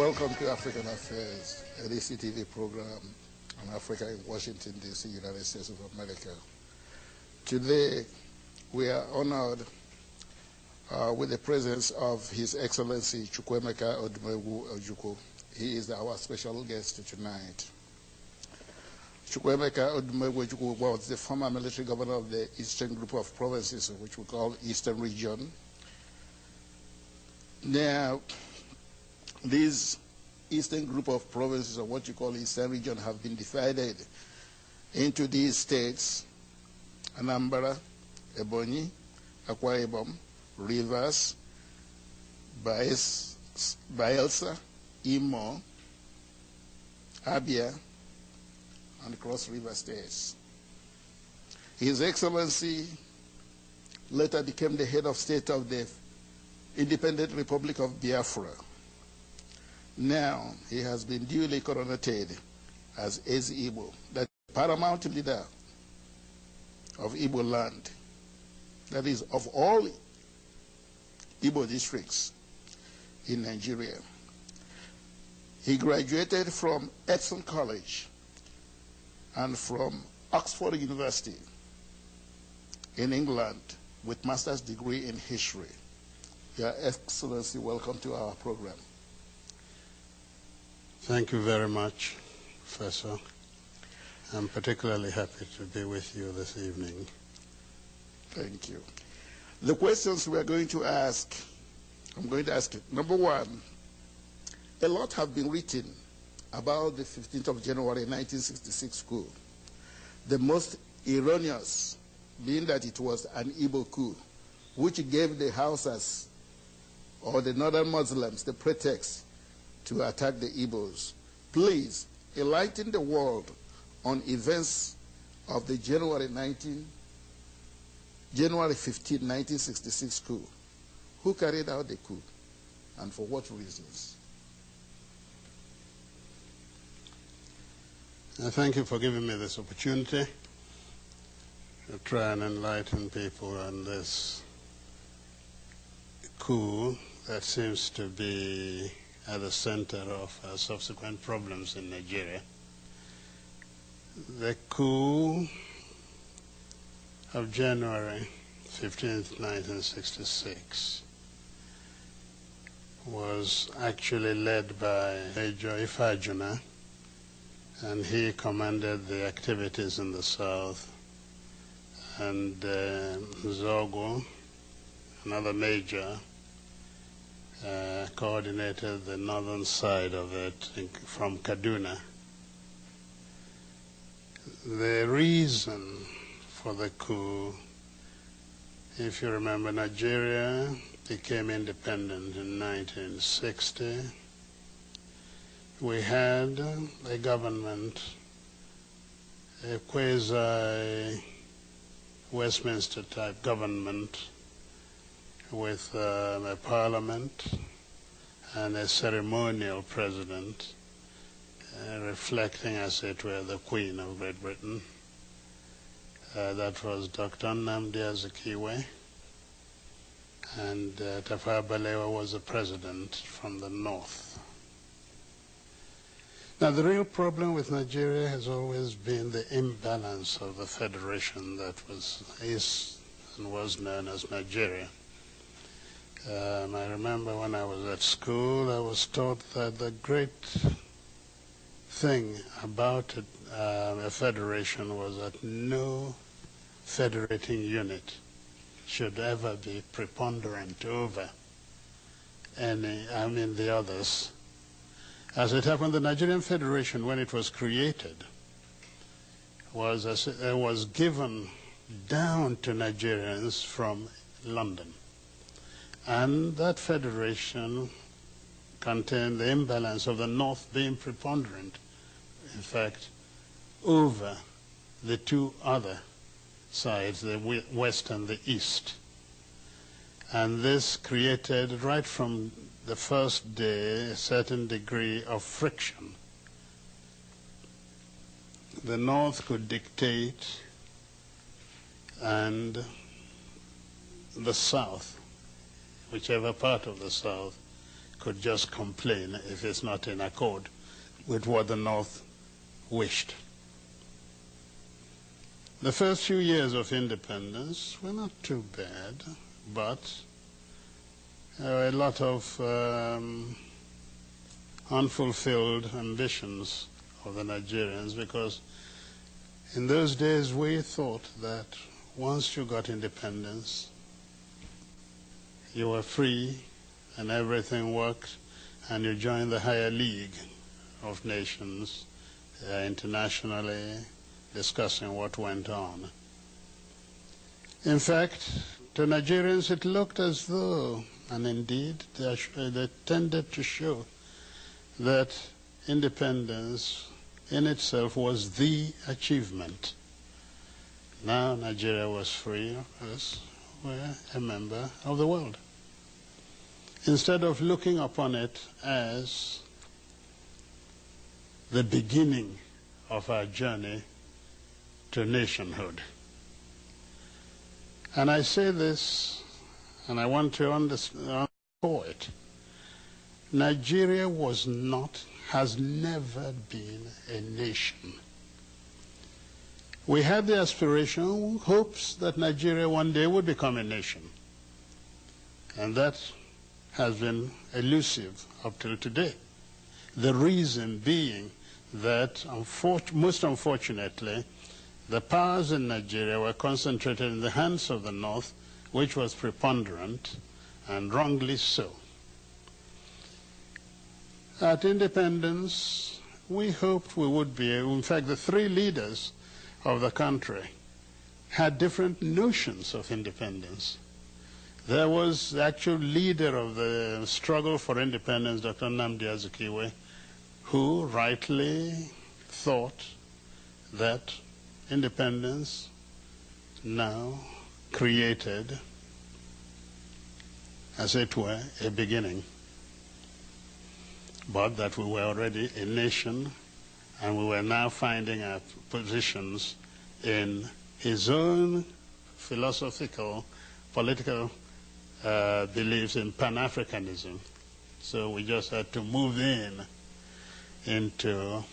Welcome to African Affairs, a DCTV program on Africa in Washington, D.C., United States of America. Today, we are honored with the presence of His Excellency Chukwuemeka Odumegwu Ojukwu. He is our special guest tonight. Chukwuemeka Odumegwu Ojukwu was the former military governor of the Eastern Group of Provinces, which we call Eastern Region. Now, these Eastern Group of Provinces, or what you call Eastern Region, have been divided into these states: Anambra, Ebonyi, Akwa Ibom, Rivers, Bayelsa, Imo, Abia, and Cross River states. His Excellency later became the head of state of the Independent Republic of Biafra. Now, he has been duly coronated as Igbo, the paramount leader of Igbo land, that is, of all Igbo districts in Nigeria. He graduated from Epsom College and from Oxford University in England with master's degree in history. Your Excellency, welcome to our program. Thank you very much, Professor. I'm particularly happy to be with you this evening. Thank you. The questions we are going to ask, I'm going to ask you. Number one, a lot have been written about the 15th of January 1966 coup. The most erroneous being that it was an Igbo coup, which gave the Hausas or the northern Muslims the pretext to attack the Igbos. Please enlighten the world on events of the January 15, 1966 coup. Who carried out the coup and for what reasons? Thank you for giving me this opportunity to try and enlighten people on this coup that seems to be at the center of subsequent problems in Nigeria. The coup of January 15th, 1966 was actually led by Major Ifajuna, and he commanded the activities in the south, and Zogo, another major, coordinated the northern side of it from Kaduna. The reason for the coup, if you remember, Nigeria became independent in 1960. We had a government, a quasi-Westminster type government, with a parliament and a ceremonial president, reflecting, as it were, the Queen of Great Britain. That was Dr. Nnamdi Azikiwe, and Tafawa Balewa was the president from the north. Now, the real problem with Nigeria has always been the imbalance of the federation that is and was known as Nigeria. I remember when I was at school, I was taught that the great thing about a federation was that no federating unit should ever be preponderant over the others. As it happened, the Nigerian Federation, when it was created, was given down to Nigerians from London. And that federation contained the imbalance of the North being preponderant, in fact, over the two other sides, the West and the East. And this created, right from the first day, a certain degree of friction. The North could dictate, and the South, whichever part of the South, could just complain if it's not in accord with what the North wished. The first few years of independence were not too bad, but there were a lot of unfulfilled ambitions of the Nigerians, because in those days we thought that once you got independence, you were free and everything worked, and you joined the higher league of nations internationally, discussing what went on. In fact, to Nigerians it looked as though, and indeed they tended to show, that independence in itself was the achievement. Now Nigeria was free, us were a member of the world. Instead of looking upon it as the beginning of our journey to nationhood. And I say this, and I want to underscore it. Nigeria was not, has never been a nation. We had the aspiration, hopes that Nigeria one day would become a nation. And that has been elusive up till today. The reason being that, most unfortunately, the powers in Nigeria were concentrated in the hands of the North, which was preponderant, and wrongly so. At independence, we hoped we would be, in fact, the three leaders of the country had different notions of independence. There was the actual leader of the struggle for independence, Dr. Nnamdi Azikiwe, who rightly thought that independence now created, as it were, a beginning, but that we were already a nation and we were now finding our positions in his own philosophical, political beliefs in Pan-Africanism. So we just had to move into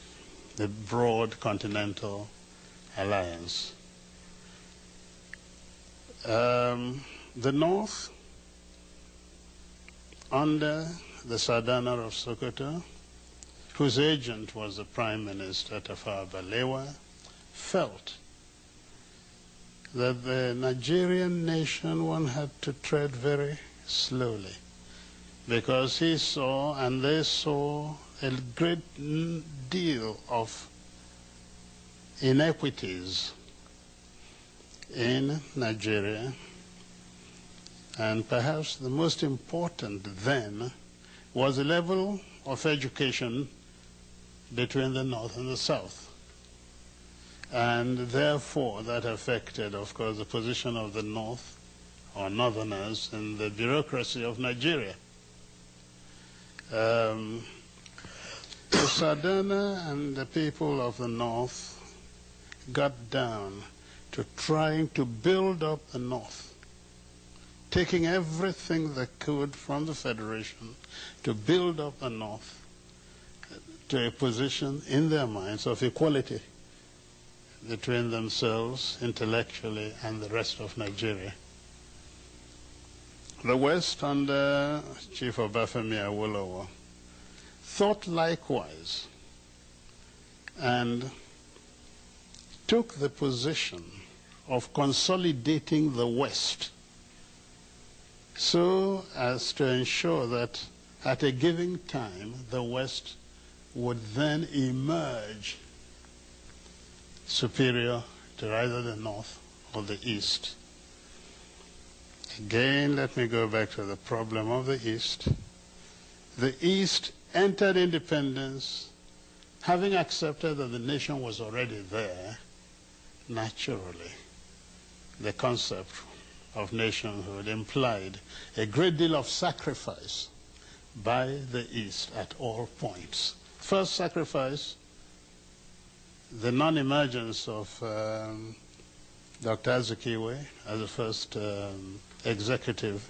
the broad continental alliance. The North, under the Sultanate of Sokoto, whose agent was the Prime Minister Tafawa Balewa, felt that the Nigerian nation one had to tread very slowly, because he saw and they saw a great deal of inequities in Nigeria, and perhaps the most important then was the level of education between the North and the South. And therefore that affected, of course, the position of the North, or Northerners, in the bureaucracy of Nigeria. The Sadana and the people of the North got down to trying to build up the North, taking everything they could from the Federation to build up the North to a position in their minds of equality between themselves intellectually and the rest of Nigeria. The West, under Chief Obafemi Awolowo, thought likewise and took the position of consolidating the West so as to ensure that at a given time the West would then emerge superior to either the North or the East. Again, let me go back to the problem of the East. The East entered independence having accepted that the nation was already there. Naturally, the concept of nationhood implied a great deal of sacrifice by the East at all points. First sacrifice, the non-emergence of Dr. Azikiwe as the first executive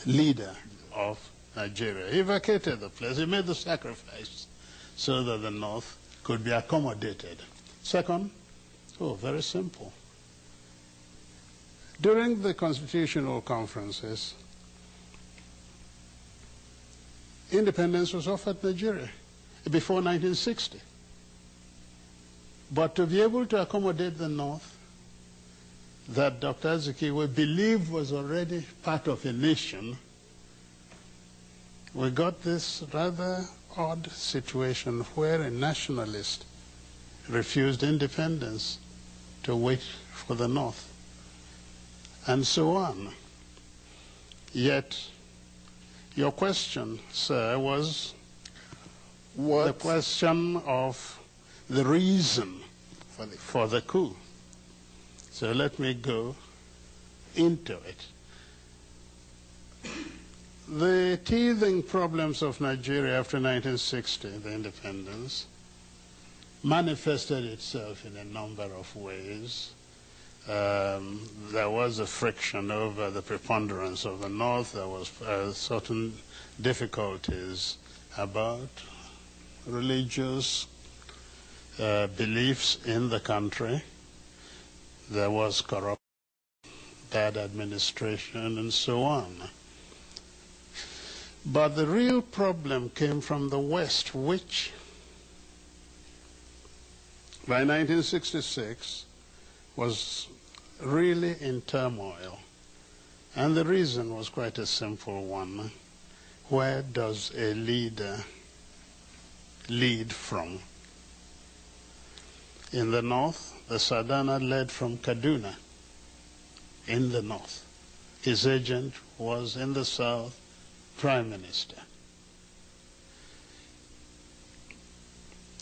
leader of Nigeria. He vacated the place. He made the sacrifice so that the North could be accommodated. Second, very simple. During the constitutional conferences, independence was offered Nigeria before 1960. But to be able to accommodate the North, that Dr. Azikiwe believed was already part of a nation, we got this rather odd situation where a nationalist refused independence to wait for the North, and so on. Yet, your question, sir, was the question of the reason for the coup. So let me go into it. The teething problems of Nigeria after 1960, the independence, manifested itself in a number of ways. There was a friction over the preponderance of the North. There was certain difficulties about religious beliefs in the country. There was corruption, bad administration, and so on. But the real problem came from the West, which by 1966 was really in turmoil. And the reason was quite a simple one. Where does a leader lead from? In the North, the Sadana led from Kaduna, in the North. His agent was in the South, Prime Minister.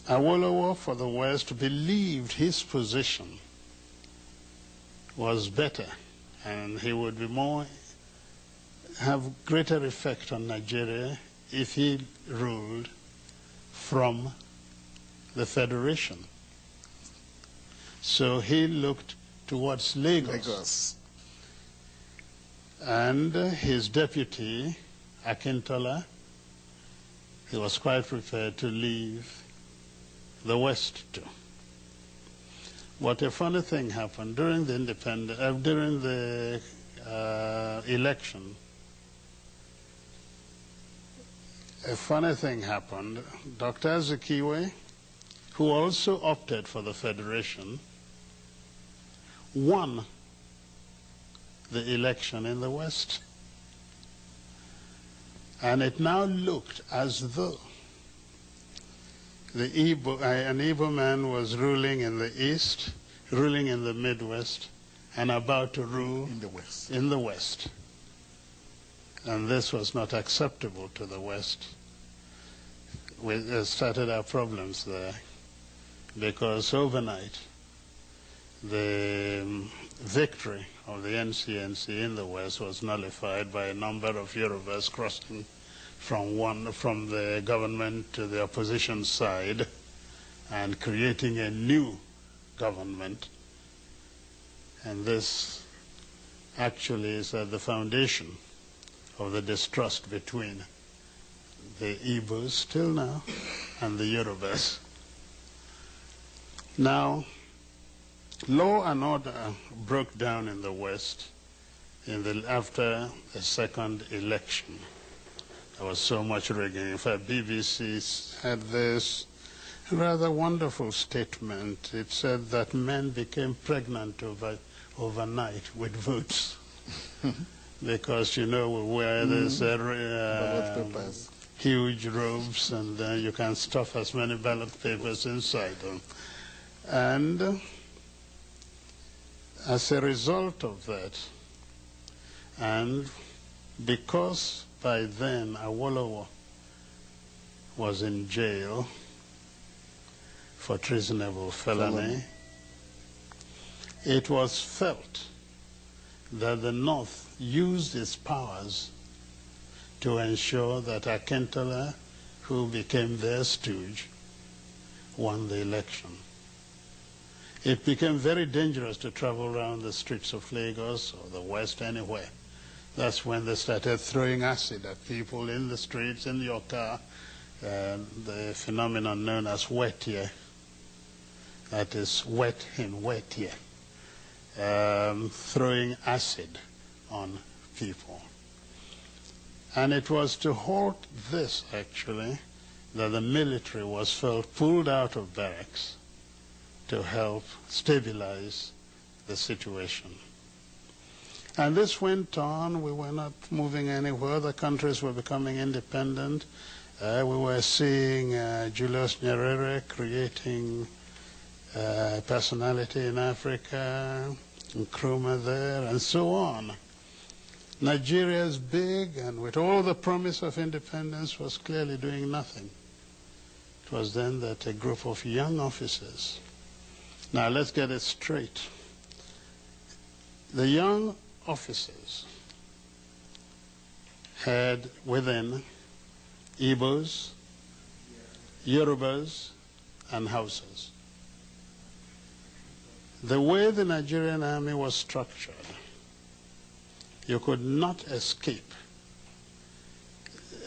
Awolowo for the West believed his position was better and he would be have greater effect on Nigeria if he ruled from the Federation. So he looked towards Lagos. And his deputy, Akintola, he was quite prepared to leave the West too. What a funny thing happened during the election. A funny thing happened. Dr. Azikiwe, who also opted for the Federation, won the election in the West. And it now looked as though an Igbo man was ruling in the East, ruling in the Midwest, and about to rule in the West. And this was not acceptable to the West. We started our problems there because overnight the victory of the NCNC in the West was nullified by a number of Yorubas crossing from the government to the opposition side and creating a new government. And this actually is at the foundation of the distrust between the Igbos still now and the Yorubas. Law and order broke down in the West after the second election. There was so much rigging. In fact, BBC had this rather wonderful statement. It said that men became pregnant overnight with votes. Because, you know, we wear these huge robes and you can stuff as many ballot papers inside them. And as a result of that, and because by then Awolowo was in jail for treasonable felony, it was felt that the North used its powers to ensure that Akintola, who became their stooge, won the election. It became very dangerous to travel around the streets of Lagos or the West, anywhere, That's when they started throwing acid at people in the streets, in your car, the phenomenon known as wet year. That is wet in wet year. Throwing acid on people. And it was to halt this, actually, that the military was pulled out of barracks to help stabilize the situation. And this went on. We were not moving anywhere. The countries were becoming independent. We were seeing Julius Nyerere creating personality in Africa, Nkrumah there, and so on. Nigeria is big, and with all the promise of independence, was clearly doing nothing. It was then that a group of young officers. Now let's get it straight. The young officers had within Igbos, Yorubas, and Hausas. The way the Nigerian army was structured, you could not escape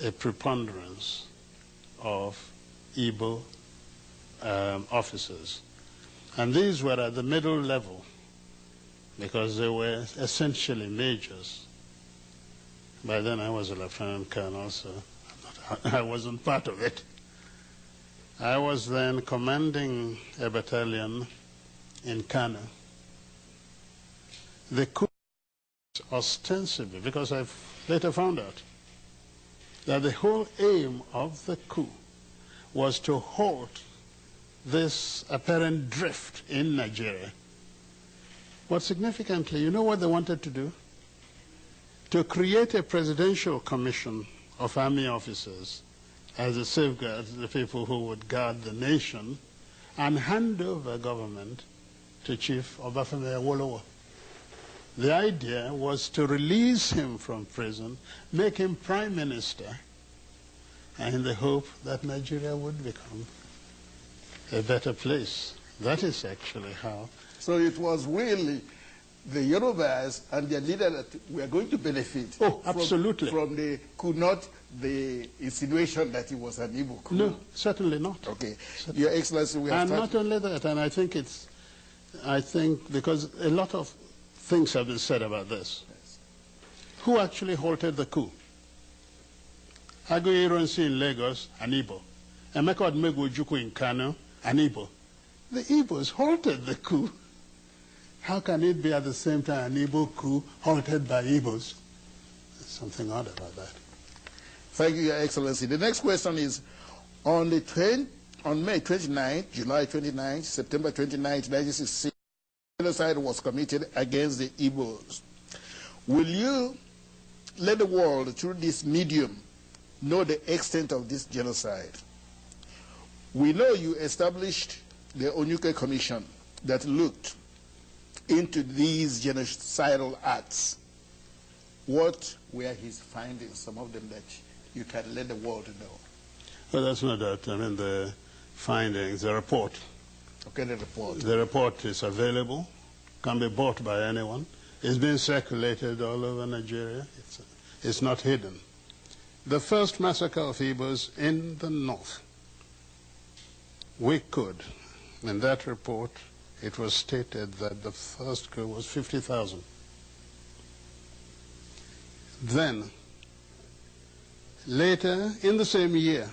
a preponderance of Igbo officers. And these were at the middle level because they were essentially majors. By then I was a lieutenant colonel, so I wasn't part of it. I was then commanding a battalion in Kano. The coup ostensibly, because I later found out that the whole aim of the coup was to halt this apparent drift in Nigeria. But significantly, you know what they wanted to do? To create a presidential commission of army officers as a safeguard to the people who would guard the nation and hand over government to Chief Obafemi Awolowo. The idea was to release him from prison, make him prime minister, and in the hope that Nigeria would become a better place. That is actually how. So it was really the Yorubas and their leader that were going to benefit. Oh, absolutely. From the coup, not the insinuation that it was an Igbo coup. No, certainly not. Okay. Certainly. Your Excellency, we have And not only that, and I think because a lot of things have been said about this. Yes. Who actually halted the coup? Aguiyi Ironsi in Lagos, an Igbo. Emeka Odumegwu Ojukwu in Kano, an Igbo. The Igbos halted the coup. How can it be at the same time an Igbo coup halted by Igbos? There's something odd about that. Thank you, Your Excellency. The next question is, on May 29th, July 29th, September 29th, 1966, genocide was committed against the Igbos. Will you let the world, through this medium, know the extent of this genocide? We know you established the Ojukwu Commission that looked into these genocidal acts. What were his findings, some of them that you can let the world know? Well, that's no doubt. I mean, the findings, the report. Okay, the report. The report is available, can be bought by anyone. It's been circulated all over Nigeria. It's not hidden. The first massacre of Igbos in the north, we could, in that report, it was stated that the first coup was 50,000. Then, later in the same year,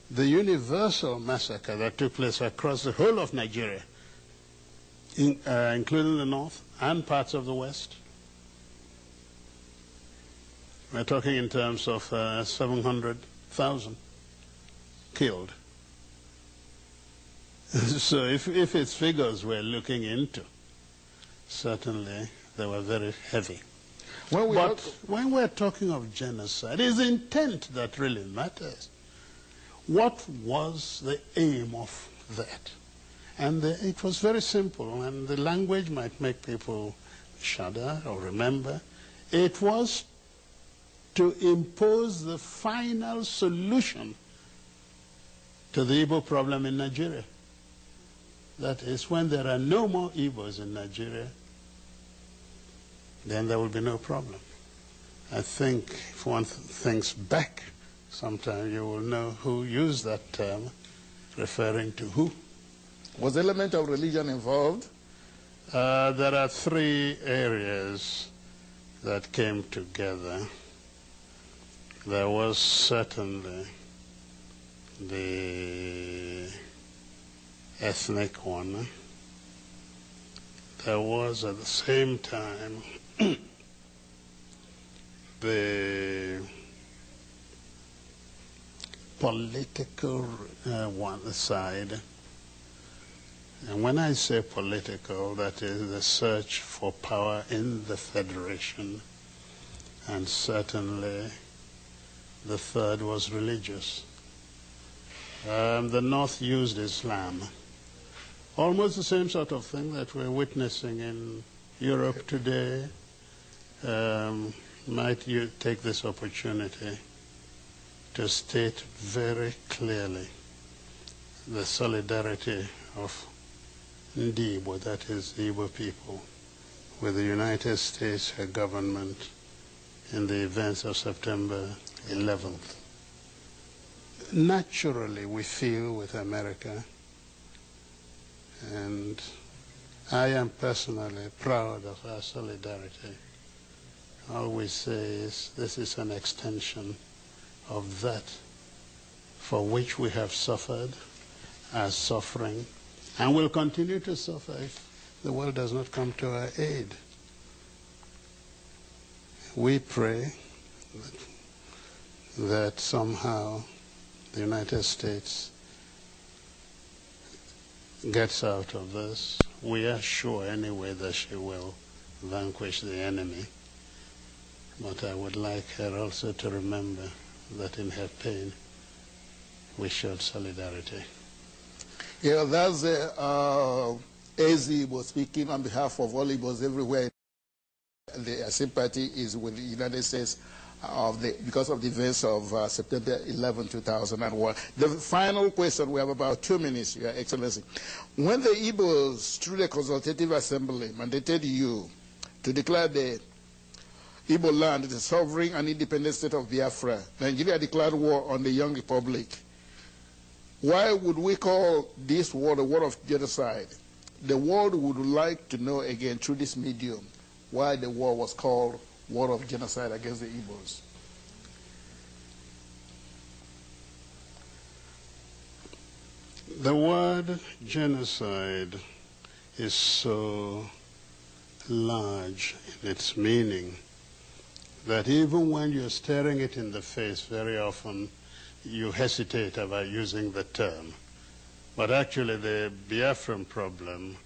the universal massacre that took place across the whole of Nigeria, including the north and parts of the west, we're talking in terms of 700,000 killed. So if its figures we're looking into, certainly they were very heavy. But when we're talking of genocide, it's intent that really matters. What was the aim of that? And it was very simple, and the language might make people shudder or remember. It was to impose the final solution to the Igbo problem in Nigeria. That is, when there are no more Igbos in Nigeria, then there will be no problem. I think if one thinks back, sometime you will know who used that term, referring to who. Was the element of religion involved? There are three areas that came together. There was certainly the ethnic one. There was at the same time the political one side. And when I say political, that is the search for power in the Federation. And certainly the third was religious. The North used Islam. Almost the same sort of thing that we're witnessing in Europe today. Might you take this opportunity to state very clearly the solidarity of Igbo, that is the Igbo people, with the United States government in the events of September 11th. Naturally, we feel with America, and I am personally proud of our solidarity. All we say is this is an extension of that for which we have suffered, are suffering, and will continue to suffer if the world does not come to our aid. We pray that somehow the United States gets out of this. We are sure anyway that she will vanquish the enemy. But I would like her also to remember that in her pain we showed solidarity. Yeah, that's AZ was speaking on behalf of all Igbos everywhere. The sympathy is with the United States because of the events of September 11, 2001. The final question, we have about 2 minutes, Your Excellency. When the Igbos, through the Consultative Assembly, mandated you to declare the Igbo land the sovereign and independent state of Biafra, Nigeria declared war on the young republic. Why would we call this war the war of genocide? The world would like to know again through this medium why the war was called war of genocide against the Igbos. The word genocide is so large in its meaning that even when you're staring it in the face, very often you hesitate about using the term. But actually the Biafran problem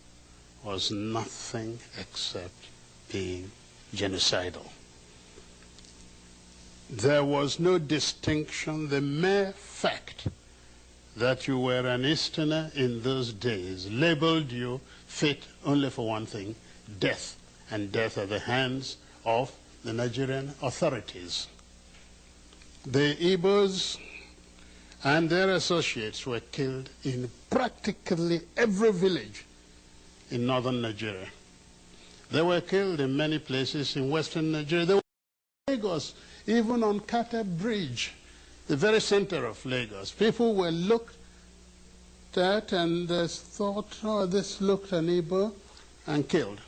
was nothing except being genocidal. There was no distinction. The mere fact that you were an Easterner in those days labeled you fit only for one thing, death, and death at the hands of the Nigerian authorities. The Igbos and their associates were killed in practically every village in northern Nigeria. They were killed in many places in western Nigeria. They were in Lagos, even on Kata Bridge, the very center of Lagos. People were looked at and thought, oh, this looked an Igbo, and killed.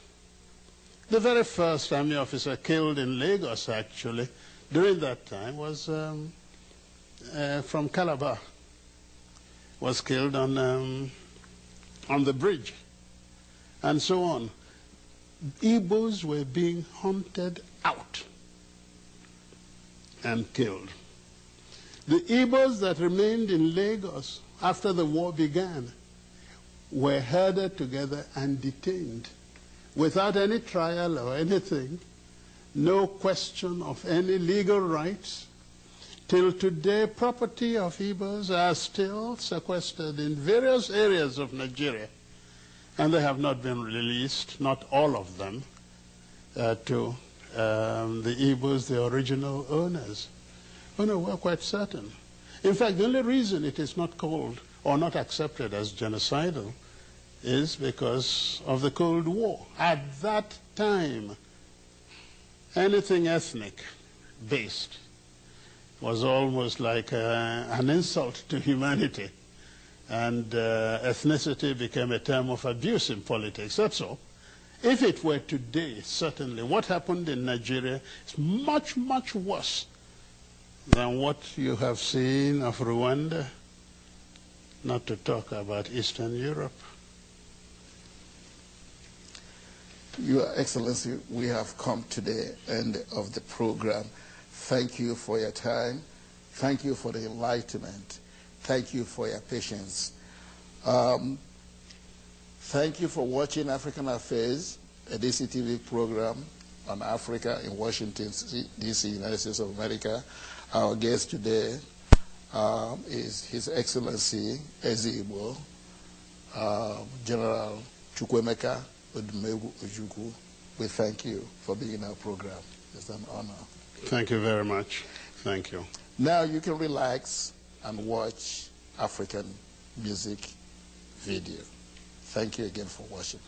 The very first army officer killed in Lagos, actually, during that time was from Calabar, was killed on the bridge, and so on. Igbos were being hunted out and killed. The Igbos that remained in Lagos after the war began were herded together and detained without any trial or anything, no question of any legal rights. Till today, property of Igbos are still sequestered in various areas of Nigeria, and they have not been released, not all of them, to the Igbos, the original owners. Oh no, we're quite certain. In fact, the only reason it is not called or not accepted as genocidal is because of the Cold War. At that time, anything ethnic based was almost like an insult to humanity. And ethnicity became a term of abuse in politics. That's all. If it were today, certainly, what happened in Nigeria is much, much worse than what you have seen of Rwanda, not to talk about Eastern Europe. Your Excellency, we have come to the end of the program. Thank you for your time. Thank you for the enlightenment. Thank you for your patience. Thank you for watching African Affairs, a DCTV program on Africa in Washington, D.C., United States of America. Our guest today is His Excellency Igbo, General Chukwuemeka Odumegwu Ojukwu. We thank you for being in our program. It's an honor. Thank you very much. Thank you. Now you can relax and watch African music video. Thank you again for watching.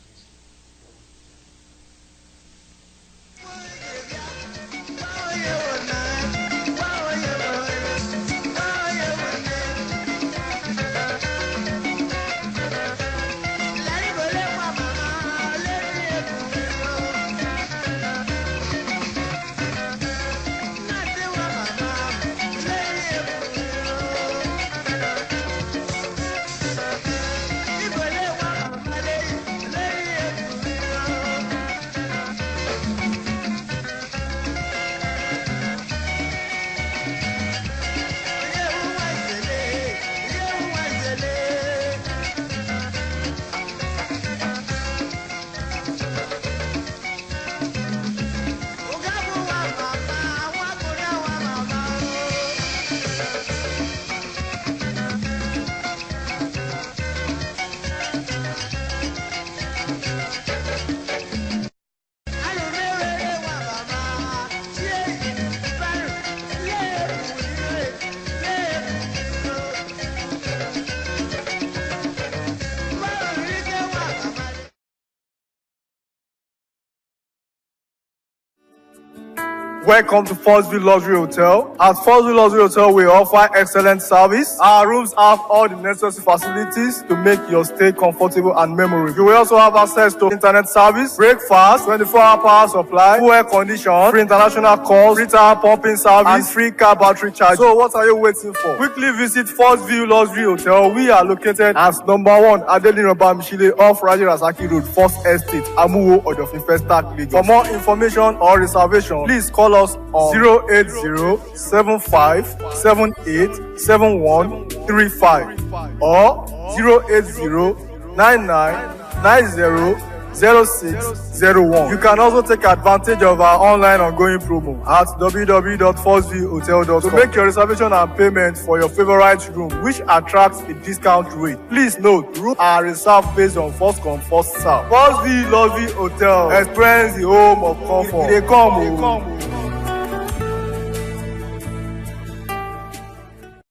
Welcome to Forstview Luxury Hotel. At Forstview Luxury Hotel, we offer excellent service. Our rooms have all the necessary facilities to make your stay comfortable and memorable. You will also have access to internet service, breakfast, 24-hour power supply, full air condition, free international calls, free tire pumping service, and free car battery charge. So what are you waiting for? Quickly visit Forstview Luxury Hotel. We are located at #1 Adelinoba Mishile off Raji Rasaki Road, First Estate, Amuwo, Odofin Stack, Lagos. For more information or reservation, please call us on 08075787135 or 08099900601. You can also take advantage of our online ongoing promo at www.forceviewhotel.com to make your reservation and payment for your favorite room, which attracts a discount rate. Please note, rooms are reserved based on first come, first serve. Forstview Luxury Hotel. Experience the home of comfort. They come.